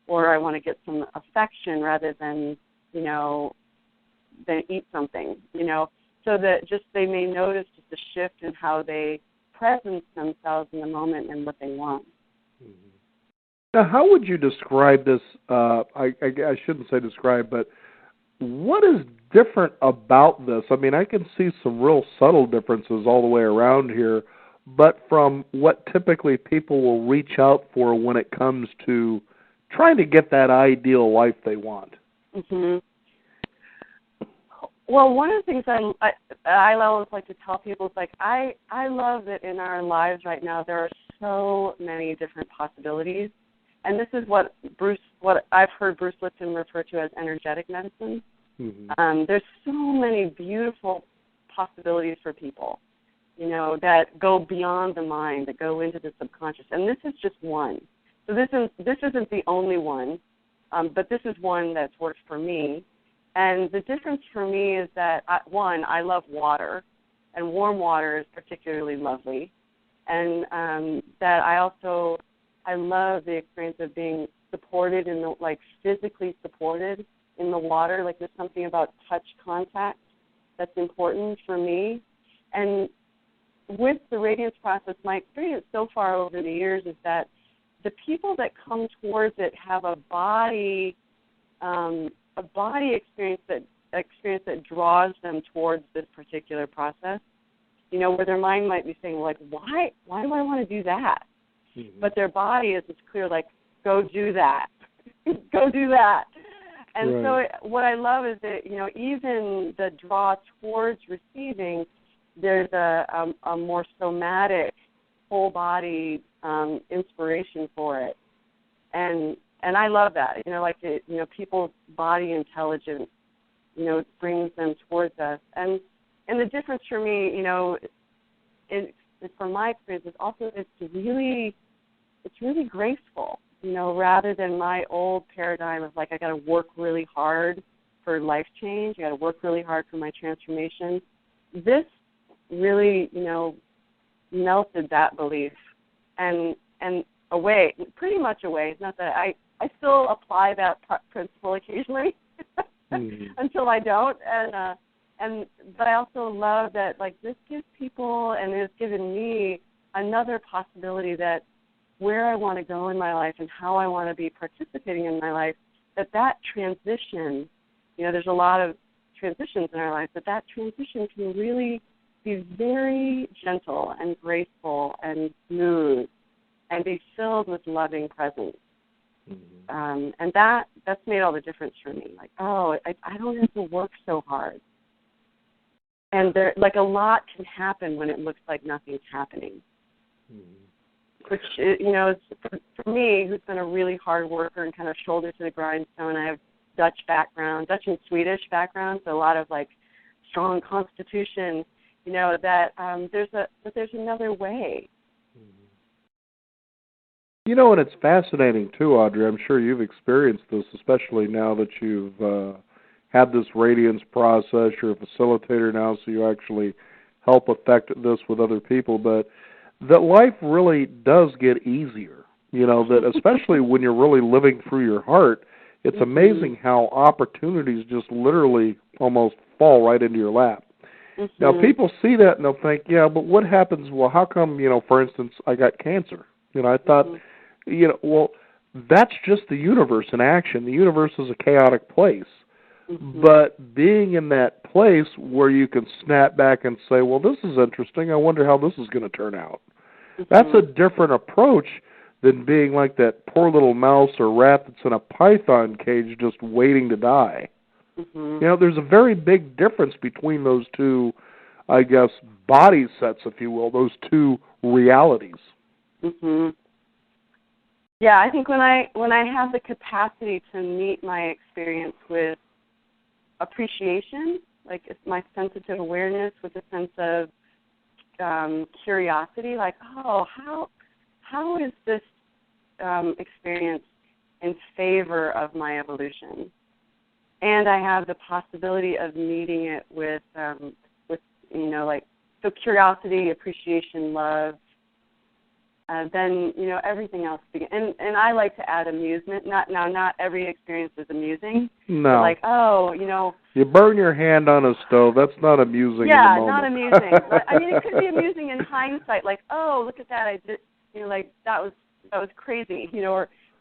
or I want to get some affection rather than, than eat something, so that just they may notice just a shift in how they presence themselves in the moment and what they want. Mm-hmm. Now, how would you describe this? I shouldn't say describe, but what is different about this? I mean, I can see some real subtle differences all the way around here, but from what typically people will reach out for when it comes to trying to get that ideal life they want. Mm-hmm. Well, one of the things I always like to tell people is like I love that in our lives right now there are so many different possibilities, and this is what I've heard Bruce Lipton refer to as energetic medicine. Mm-hmm. There's so many beautiful possibilities for people, that go beyond the mind, that go into the subconscious, and this is just one. So this isn't the only one, but this is one that's worked for me. And the difference for me is that, I love water, and warm water is particularly lovely. And that I love the experience of being supported physically supported in the water. Like there's something about touch contact that's important for me. And with the Radiance Process, my experience so far over the years is that the people that come towards it have a body experience that draws them towards this particular process. Where their mind might be saying, like, why do I want to do that? Mm-hmm. But their body is just clear, like, go do that. Go do that. And so what I love is that, even the draw towards receiving, there's a more somatic, whole body inspiration for it. And I love that. People's body intelligence, brings them towards us. And the difference for me, from my experience, is also it's really graceful. Rather than my old paradigm of I got to work really hard for life change, I got to work really hard for my transformation. This really, melted that belief and away, pretty much away. It's not that I still apply that principle occasionally until I don't, but I also love that this gives people, and it's given me another possibility that where I want to go in my life and how I want to be participating in my life, that transition, there's a lot of transitions in our life, but that transition can really be very gentle and graceful and smooth and be filled with loving presence. Mm-hmm. And that's made all the difference for me. I don't have to work so hard. And there, a lot can happen when it looks like nothing's happening. Mm-hmm. Which, is, for me, who's been a really hard worker and kind of shoulder to the grindstone, I have Dutch and Swedish background, so a lot of strong constitution. That there's another way. And it's fascinating too, Audrey. I'm sure you've experienced this, especially now that you've had this Radiance process. You're a facilitator now, so you actually help affect this with other people, but that life really does get easier, that especially when you're really living through your heart, it's amazing how opportunities just literally almost fall right into your lap. Mm-hmm. Now, people see that and they'll think, yeah, but what happens, well, how come, for instance, I got cancer? I thought, well, that's just the universe in action. The universe is a chaotic place. Mm-hmm. But being in that place where you can snap back and say, well, this is interesting. I wonder how this is going to turn out. Mm-hmm. That's a different approach than being like that poor little mouse or rat that's in a python cage just waiting to die. Mm-hmm. There's a very big difference between those two, I guess, body sets, if you will, those two realities. Mm-hmm. Yeah, I think when I have the capacity to meet my experience with appreciation, it's my sensitive awareness with a sense of curiosity, how is this experience in favor of my evolution? And I have the possibility of meeting it with so curiosity, appreciation, love. Then everything else begins. And I like to add amusement. Not every experience is amusing. No. But you burn your hand on a stove. That's not amusing. Yeah, in the moment. Not amusing. It could be amusing in hindsight. Look at that. I did. That was crazy.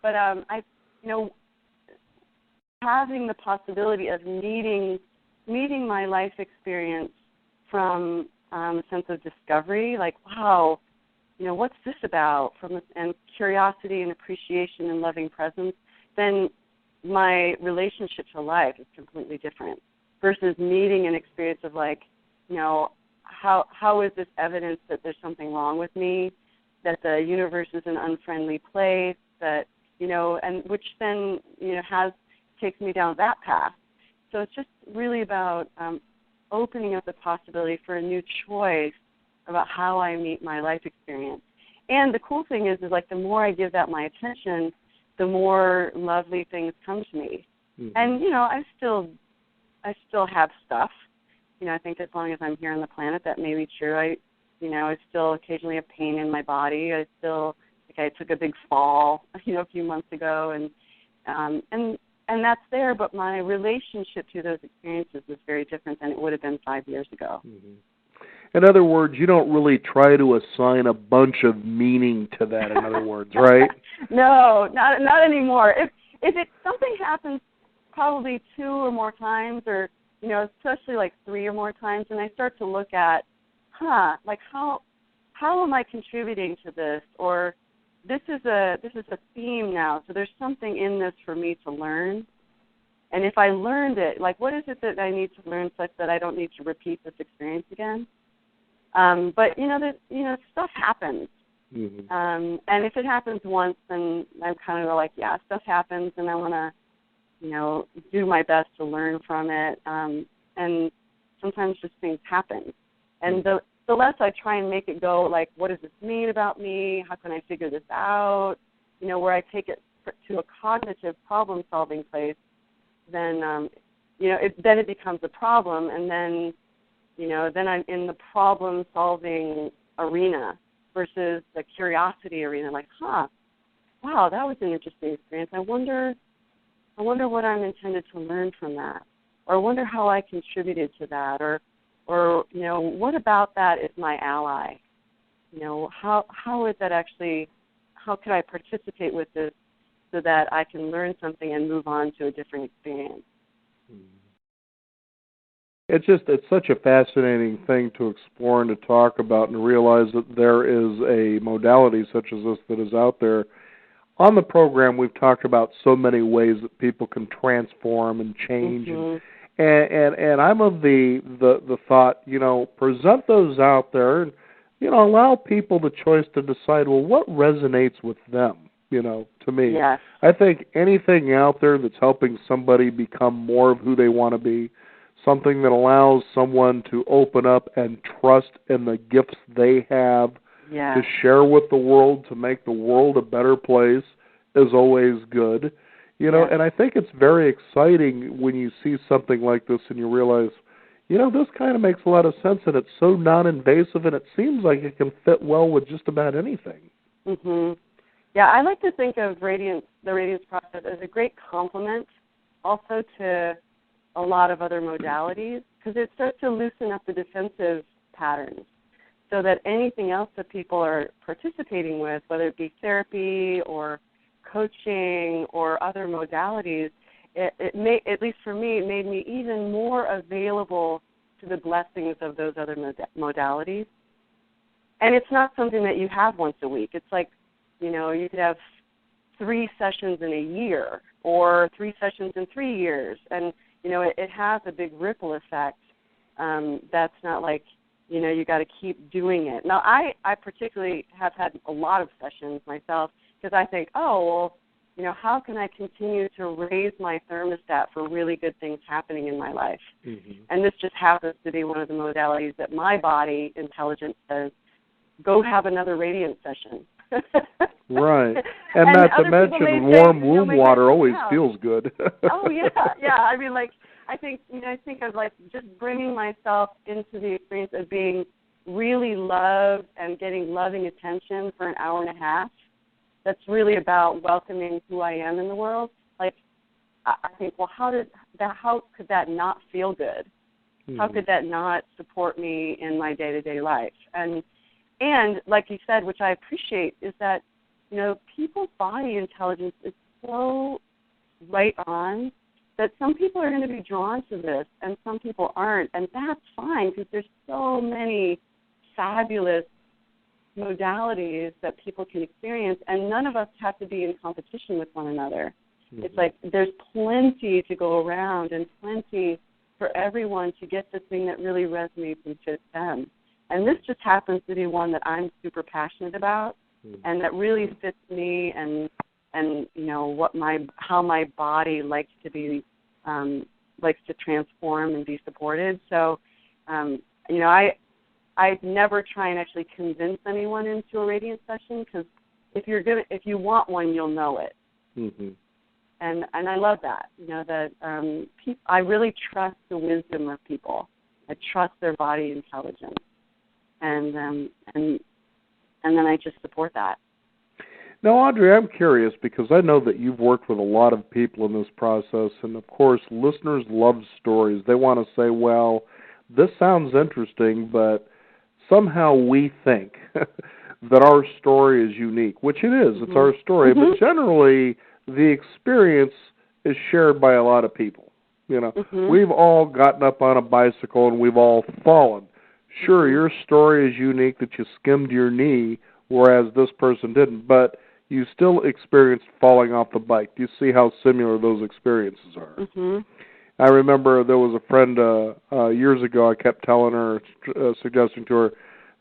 But having the possibility of meeting my life experience from a sense of discovery, wow, what's this about? And curiosity and appreciation and loving presence, then my relationship to life is completely different versus meeting an experience of how is this evidence that there's something wrong with me, that the universe is an unfriendly place, that, and which then, takes me down that path. So it's just really about opening up the possibility for a new choice about how I meet my life experience. And the cool thing is the more I give that my attention, the more lovely things come to me. Mm-hmm. And, I still have stuff. I think as long as I'm here on the planet, that may be true. I still occasionally have pain in my body. I took a big fall, a few months ago, and that's there, but my relationship to those experiences is very different than it would have been 5 years ago. Mm-hmm. In other words, you don't really try to assign a bunch of meaning to that, in other words, right? No, not anymore. If something happens probably 2 or more times, or, especially 3 or more times, and I start to look at, how am I contributing to this? Or this is a theme now, so there's something in this for me to learn. And if I learned it, like, what is it that I need to learn such that I don't need to repeat this experience again? But stuff happens. Mm-hmm. And if it happens once, then I'm kind of like, yeah, stuff happens, and I want to, do my best to learn from it. And sometimes just things happen. And the less I try and make it go, like, what does this mean about me? How can I figure this out? Where I take it to a cognitive problem-solving place, then, then it becomes a problem, and then, then I'm in the problem-solving arena versus the curiosity arena. Like, wow, that was an interesting experience. I wonder what I'm intended to learn from that, or I wonder how I contributed to that, or what about that is my ally? How is that actually? How can I participate with this so that I can learn something and move on to a different experience? It's such a fascinating thing to explore and to talk about, and to realize that there is a modality such as this that is out there. On the program, we've talked about so many ways that people can transform and change, and I'm of the thought, present those out there, and allow people the choice to decide, well, what resonates with them. To me, yes. I think anything out there that's helping somebody become more of who they want to be, something that allows someone to open up and trust in the gifts they have to share with the world, to make the world a better place, is always good. And I think it's very exciting when you see something like this and you realize, this kind of makes a lot of sense, and it's so non-invasive, and it seems like it can fit well with just about anything. Mm-hmm. Yeah, I like to think of the Radiance Process as a great complement also to a lot of other modalities, because it starts to loosen up the defensive patterns so that anything else that people are participating with, whether it be therapy or coaching or other modalities, it may, at least for me, it made me even more available to the blessings of those other modalities. And it's not something that you have once a week. It's like, you could have 3 sessions in a year or 3 sessions in 3 years. And, it has a big ripple effect. That's not like, you got to keep doing it. Now, I particularly have had a lot of sessions myself because I think, how can I continue to raise my thermostat for really good things happening in my life? Mm-hmm. And this just happens to be one of the modalities that my body intelligence says, go have another Radiance session. Right. And not to mention warm womb water always feels good. Oh, yeah. I mean, like, I think of, like, just bringing myself into the experience of being really loved and getting loving attention for an hour and a half. That's really about welcoming who I am in the world. Like, I think, well, how could that not feel good? Mm-hmm. How could that not support me in my day-to-day life? And like you said, which I appreciate, is that, people's body intelligence is so right on that some people are going to be drawn to this and some people aren't. And that's fine, because there's so many fabulous modalities that people can experience, and none of us have to be in competition with one another. Mm-hmm. It's like there's plenty to go around and plenty for everyone to get the thing that really resonates and fits them. And this just happens to be one that I'm super passionate about, and that really fits me, and how my body likes to transform and be supported. So, I never try and actually convince anyone into a Radiance session, because if you want one, you'll know it. Mm-hmm. And I love that. I really trust the wisdom of people. I trust their body intelligence. And then I just support that. Now, Audrey, I'm curious, because I know that you've worked with a lot of people in this process, and of course, listeners love stories. They want to say, well, this sounds interesting, but somehow we think that our story is unique, which it is. Mm-hmm. It's our story, mm-hmm. but generally the experience is shared by a lot of people. Mm-hmm. We've all gotten up on a bicycle and we've all fallen. Sure, your story is unique that you skimmed your knee, whereas this person didn't. But, you still experienced falling off the bike. Do you see how similar those experiences are? Mm-hmm. I remember there was a friend years ago, I kept telling her, suggesting to her,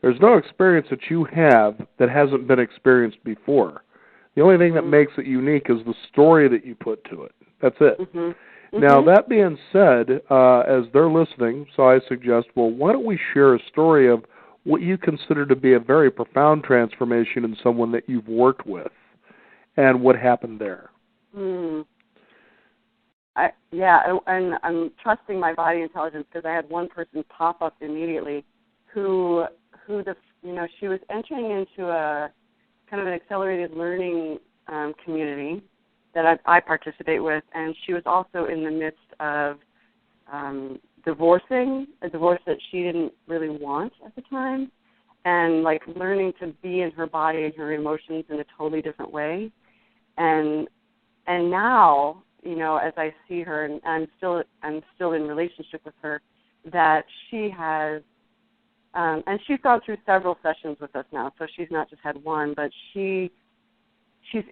there's no experience that you have that hasn't been experienced before. The only thing that makes it unique is the story that you put to it. That's it. Mm-hmm. Mm-hmm. Now, that being said, as they're listening, so I suggest, well, why don't we share a story of what you consider to be a very profound transformation in someone that you've worked with and what happened there? And I'm trusting my body intelligence because I had one person pop up immediately who she was entering into a kind of an accelerated learning community that I participate with, and she was also in the midst of divorcing, a divorce that she didn't really want at the time, and like learning to be in her body and her emotions in a totally different way. And now, as I see her, and I'm still in relationship with her, that she has, and she's gone through several sessions with us now, so she's not just had one, but she's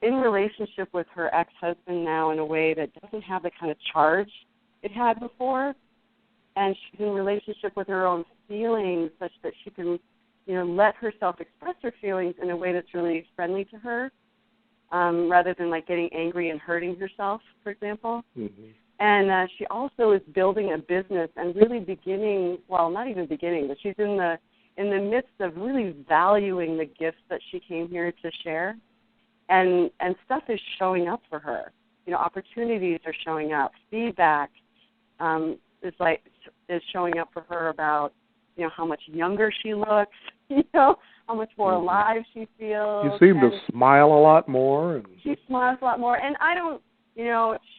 in relationship with her ex-husband now in a way that doesn't have the kind of charge it had before, and she's in relationship with her own feelings such that she can, let herself express her feelings in a way that's really friendly to her, rather than like getting angry and hurting herself, for example. Mm-hmm. And she also is building a business and really not even beginning, but she's in the midst of really valuing the gifts that she came here to share. And stuff is showing up for her. Opportunities are showing up. Feedback is showing up for her about, how much younger she looks, how much more alive she feels. You seem to smile a lot more. She smiles a lot more. And I don't,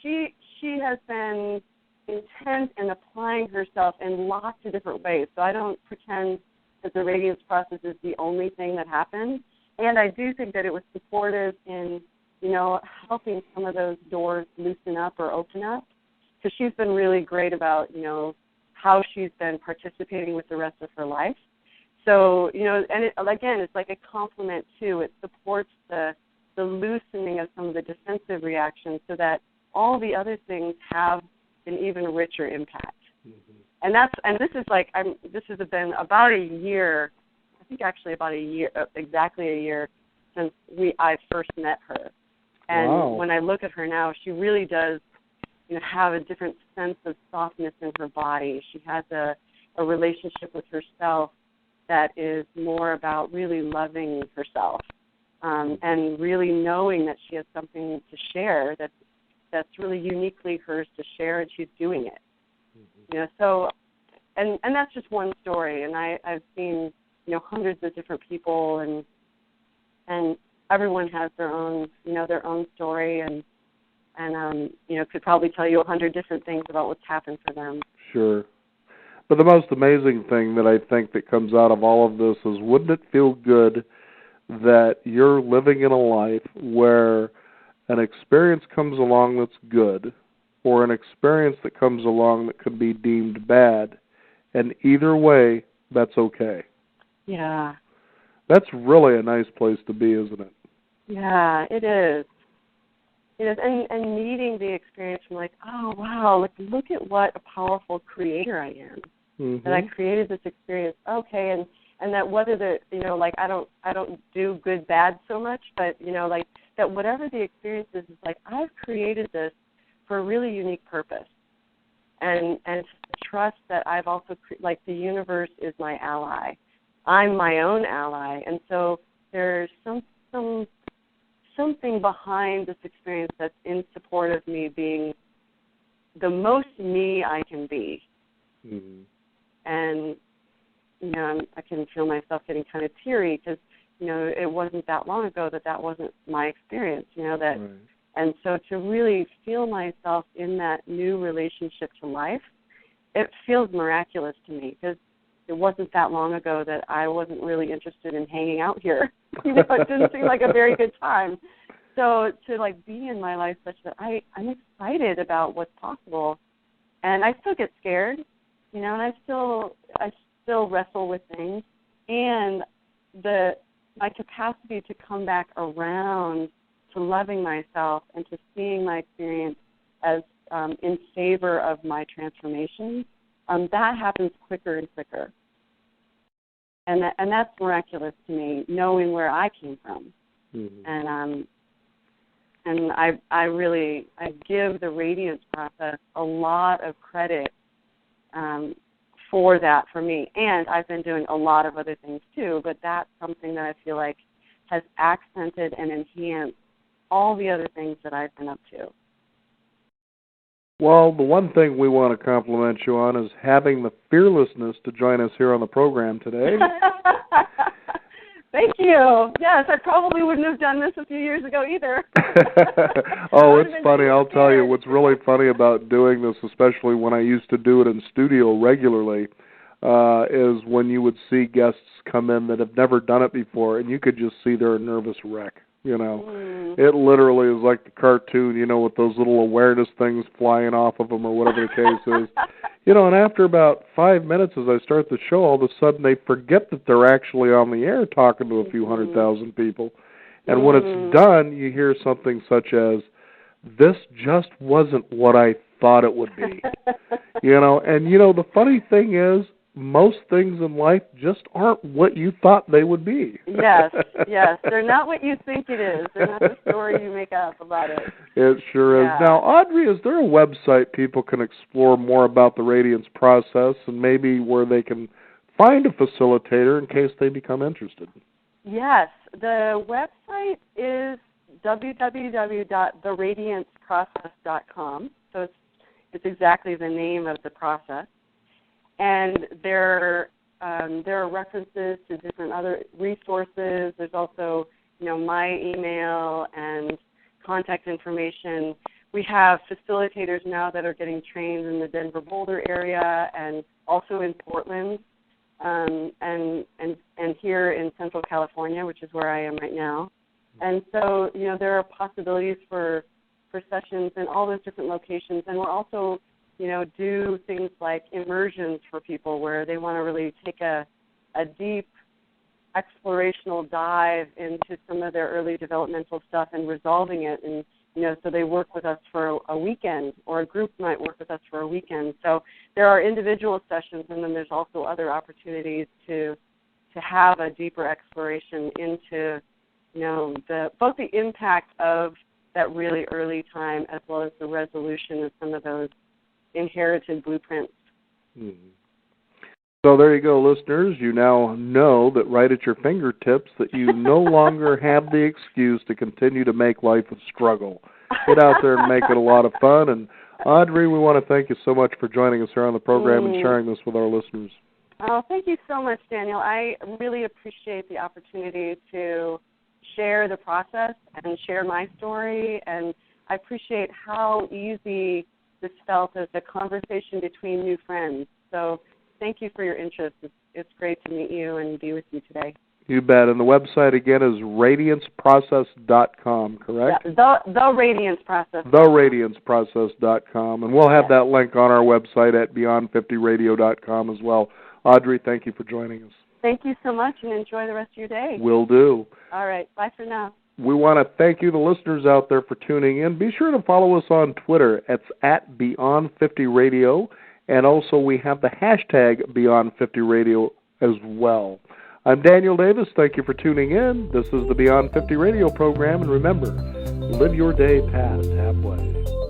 she has been intent in applying herself in lots of different ways. So I don't pretend that the Radiance Process is the only thing that happened. And I do think that it was supportive in, helping some of those doors loosen up or open up. Because she's been really great about, how she's been participating with the rest of her life. So, and it's like a complement, too. It supports the loosening of some of the defensive reactions so that all the other things have an even richer impact. Mm-hmm. And this has been about a year, I think actually about a year, exactly a year since I first met her. And when I look at her now, she really does, have a different sense of softness in her body. She has a relationship with herself that is more about really loving herself, and really knowing that she has something to share that's really uniquely hers to share, and she's doing it. Mm-hmm. So, and that's just one story, and I've seen hundreds of different people, and everyone has their own story, and could probably tell you 100 different things about what's happened for them. Sure. But the most amazing thing that I think that comes out of all of this is, wouldn't it feel good that you're living in a life where an experience comes along that's good, or an experience that comes along that could be deemed bad, and either way, that's okay. Yeah. That's really a nice place to be, isn't it? Yeah, it is. It is, and meeting the experience from like, oh wow, look at what a powerful creator I am. Mm-hmm. That I created this experience. Okay, and that whether I don't do good bad so much, but that whatever the experience is like, I've created this for a really unique purpose, and to trust that I've also the universe is my ally. I'm my own ally, and so there's something behind this experience that's in support of me being the most me I can be. Mm-hmm. And, I can feel myself getting kind of teary because, it wasn't that long ago that wasn't my experience, Right. And so to really feel myself in that new relationship to life, it feels miraculous to me because it wasn't that long ago that I wasn't really interested in hanging out here. It didn't seem like a very good time. So to be in my life such that I'm excited about what's possible, and I still get scared, and I still wrestle with things, and my capacity to come back around to loving myself and to seeing my experience as in favor of my transformation, that happens quicker and quicker. And that's miraculous to me, knowing where I came from. Mm-hmm. And I give the Radiance Process a lot of credit for that for me. And I've been doing a lot of other things too, but that's something that I feel like has accented and enhanced all the other things that I've been up to. Well, the one thing we want to compliment you on is having the fearlessness to join us here on the program today. Thank you. Yes, I probably wouldn't have done this a few years ago either. Oh, it's funny. I'll tell you what's really funny about doing this, especially when I used to do it in studio regularly, is when you would see guests come in that have never done it before, and you could just see they're a nervous wreck. You know, It literally is like the cartoon, with those little awareness things flying off of them or whatever the case is. And after about 5 minutes as I start the show, all of a sudden they forget that they're actually on the air talking to a few 100,000 people. And when it's done, you hear something such as, this just wasn't what I thought it would be. And the funny thing is, most things in life just aren't what you thought they would be. Yes. They're not what you think it is. They're not the story you make up about it. It sure is. Now, Audrey, is there a website people can explore more about the Radiance Process and maybe where they can find a facilitator in case they become interested? Yes. The website is www.theradianceprocess.com. So it's exactly the name of the process. And there are references to different other resources. There's also, my email and contact information. We have facilitators now that are getting trained in the Denver Boulder area and also in Portland and here in Central California, which is where I am right now. And so, there are possibilities for sessions in all those different locations. And we're also do things like immersions for people where they want to really take a deep explorational dive into some of their early developmental stuff and resolving it. And, so they work with us for a weekend, or a group might work with us for a weekend. So there are individual sessions, and then there's also other opportunities to have a deeper exploration into, both the impact of that really early time as well as the resolution of some of those inherited blueprints. So there you go, listeners. You now know that right at your fingertips that you no longer have the excuse to continue to make life a struggle. Get out there and make it a lot of fun. And Audrey, we want to thank you so much for joining us here on the program and sharing this with our listeners. Oh, thank you so much, Daniel. I really appreciate the opportunity to share the process and share my story, and I appreciate how easy this felt as a conversation between new friends. So thank you for your interest. It's great to meet you and be with you today. You bet. And the website, again, is radianceprocess.com, correct? Yeah, the Radiance Process. Theradianceprocess.com. And we'll have that link on our website at beyond50radio.com as well. Audrey, thank you for joining us. Thank you so much, and enjoy the rest of your day. Will do. All right. Bye for now. We want to thank you, the listeners out there, for tuning in. Be sure to follow us on Twitter. It's at Beyond50Radio. And also we have the hashtag Beyond50Radio as well. I'm Daniel Davis. Thank you for tuning in. This is the Beyond 50 Radio program. And remember, live your day past halfway.